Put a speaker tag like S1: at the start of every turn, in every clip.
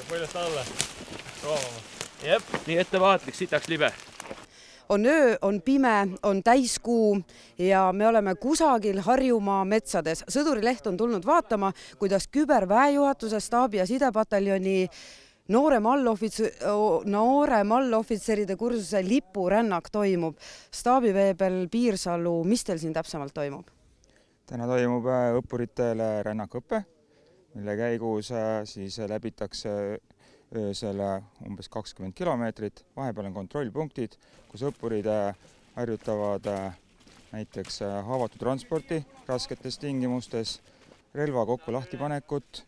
S1: Poljast alla roomama. Jep, nii ettevaatlik, sitaks libe.
S2: On öö, on pime, on täiskuu ja me oleme kusagil Harjumaa metsades. Sõdurileht on tulnud vaatama, kuidas küberväejuhatuse staabi- ja sidepataljoni noorem allohvitseride kursuse lipurännak toimub. Staabiveebel Piirsalu, mis teil siin täpsemalt toimub?
S3: Täna toimub õppuritele rännakuõpe, mille käigus siis läbitakse öösel umbes 20 kilomeetrit. Vahepeal on kontrollpunktid, kus õppurid harjutavad näiteks haavatud transporti rasketes tingimustes, relva kokku lahtipanekut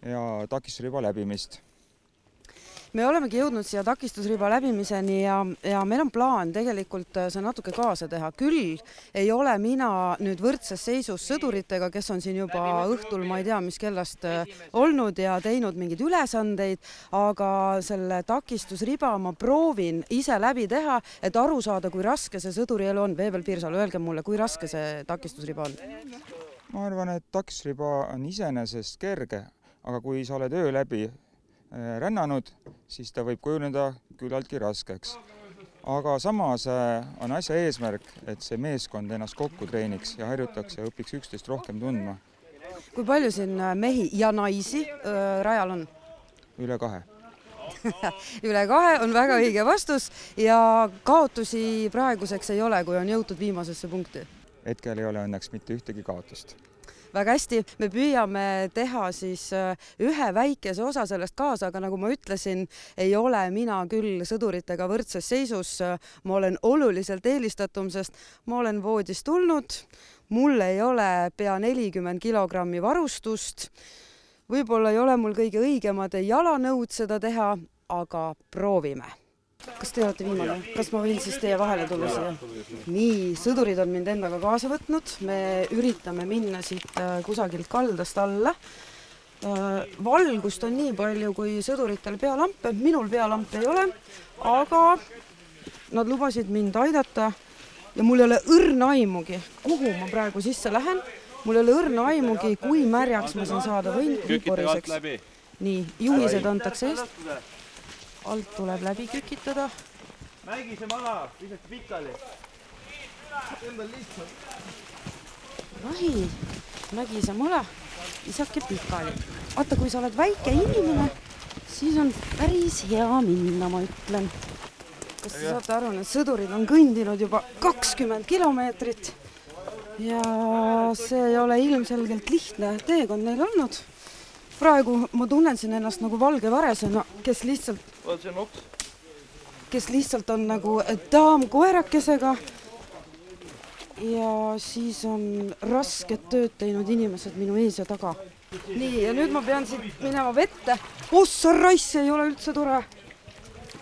S3: ja takistusriba läbimist.
S2: Me olemegi jõudnud siia takistusriba läbimiseni ja meil on plaan tegelikult see natuke kaasa teha. Küll ei ole mina nüüd võrdses seisus sõduritega, kes on siin juba õhtul, ma ei tea, mis kellast olnud ja teinud mingeid ülesandeid, aga selle takistusriba ma proovin ise läbi teha, et aru saada, kui raske see sõdurielu on. Veebel Piirsalu, öelge mulle, kui raske see takistusriba on?
S3: Ma arvan, et takistusriba on iseenesest kerge, aga kui sa oled öö läbi rännanud, siis ta võib kujuneda küllaltki raskeks. Aga samas on asja eesmärk, et see meeskond ennast kokku treeniks ja harjutaks ja õpiks üksteist rohkem tundma.
S2: Kui palju siin mehi ja naisi rajal on?
S3: Üle 2.
S2: Üle 2 on väga õige vastus ja kaotusi praeguseks ei ole, kui on jõutud viimasesse punkti.
S3: Hetkel ei ole õnneks mitte ühtegi kaotust.
S2: Väga hästi, me püüame teha siis ühe väikese osa sellest kaasa, aga nagu ma ütlesin, ei ole mina küll sõduritega võrdses seisus. Ma olen oluliselt eelistatum, sest ma olen voodist tulnud, mul ei ole pea 40 kilogrammi varustust, võib-olla ei ole mul kõige õigemad jalanõud seda teha, aga proovime. Kas te olete viimane? Kas ma võin siis teie vahele tulla siia? Nii, sõdurid on mind endaga kaasa võtnud. Me üritame minna siit kusagilt kaldast alla. Valgust on nii palju, kui sõduritel pealampe. Minul pealampe ei ole, aga nad lubasid mind aidata ja mul ei ole õrna aimugi, kuhu ma praegu sisse lähen. Mul ei ole õrna aimugi, kui märjaks ma siin saada võin poriseks. Nii, juhised antakse eest. Alt tuleb läbi kükitada.
S1: Mägise mala, pisati pikali. Ümber lihtsalt.
S2: Rahi, mägise mala, isake pikali. Vaata, kui sa oled väike inimene, siis on päris hea minna, ma ütlen. Kas te saate aru, need sõdurid on kõndinud juba 20 kilomeetrit ja see ei ole ilmselgelt lihtne teekond neil olnud. Praegu ma tunnen siin ennast nagu valge varesena, kes lihtsalt on nagu daam koerakesega ja siis on rasket tööd teinud inimesed minu ees ja taga. Nii, ja nüüd ma pean siit minema vette. Ossa raiss, ei ole üldse tore.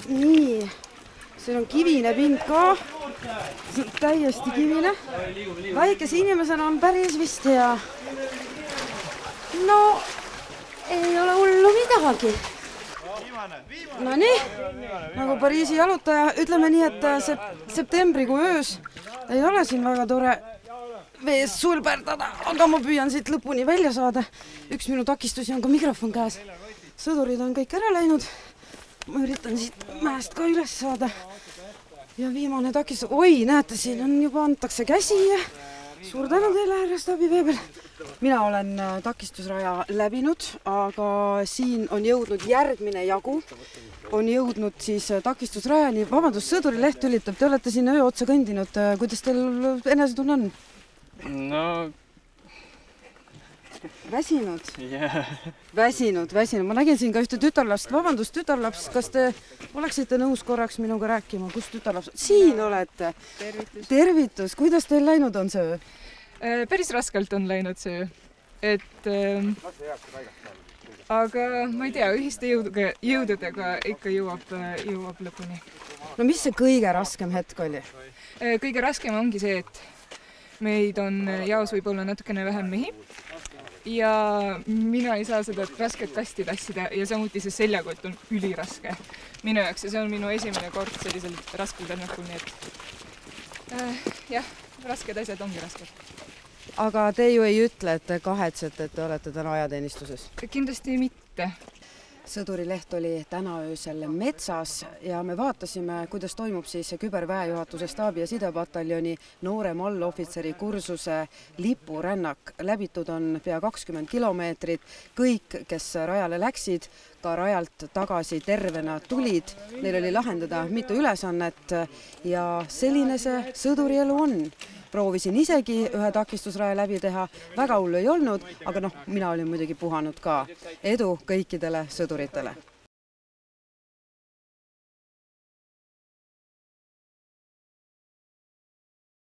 S2: Nii, siin on kivine pind ka. See on täiesti kivine. Väikese inimesena on päris vist hea. No, ei ole hullu midagi. No nii, nagu Pariisi jalutaja, ütleme nii, et septembrikuu öös ei ole siin väga tore vees sulberdada, aga ma püüan siit lõpuni välja saada. Üks minu takistusi on ka mikrofon käes. Sõdurid on kõik ära läinud. Ma üritan siit mäest ka üles saada. Ja viimane takistus. Oi, näete, siin on juba antakse käsi. Suur tänu teile, härra staabiveebel. Mina olen takistusraja läbinud, aga siin on jõudnud järgmine jagu. On jõudnud siis takistusrajani. Vabandust, sõdurileht ülitab. Te olete siin öö otsa kõndinud. Kuidas teil enesetunne on?
S4: No...
S2: Väsinud?
S4: Yeah.
S2: Väsinud. Ma nägin siin ka ühte tütarlast. Vabandust, tütarlaps, kas te oleksite nõus korraks minuga rääkima? Kus tütarlaps? Siin olete. Tervitus. Kuidas teil läinud on see öö?
S5: Päris raskelt on läinud see öö. Aga ma ei tea, ühiste jõududega ikka jõuab lõpuni.
S2: No mis see kõige raskem hetk oli?
S5: Kõige raskem ongi see, et meid on jaos võib-olla natukene vähem mehi ja mina ei saa seda rasket kasti tassida ja samuti see seljakott on üliraske minu jaoks ja see on minu esimene kord sellisel raskel rännakul, nii et jah, rasked asjad ongi rasked.
S2: Aga te ju ei ütle, et te kahetsete, et te olete täna ajateenistuses?
S5: Kindlasti mitte.
S2: sõdurileht oli täna öösel metsas ja me vaatasime, kuidas toimub siis küberväejuhatuse staabi- ja sidepataljoni noorema allohvitseri kursuse lipurännak. Läbitud on pea 20 kilomeetrit. Kõik, kes rajale läksid, ka rajalt tagasi tervena tulid. Neil oli lahendada mitu ülesannet ja selline see sõdurielu on. Proovisin isegi ühe takistusraja läbi teha, väga hullu ei olnud, aga mina olin muidugi puhanud ka. Edu kõikidele sõduritele!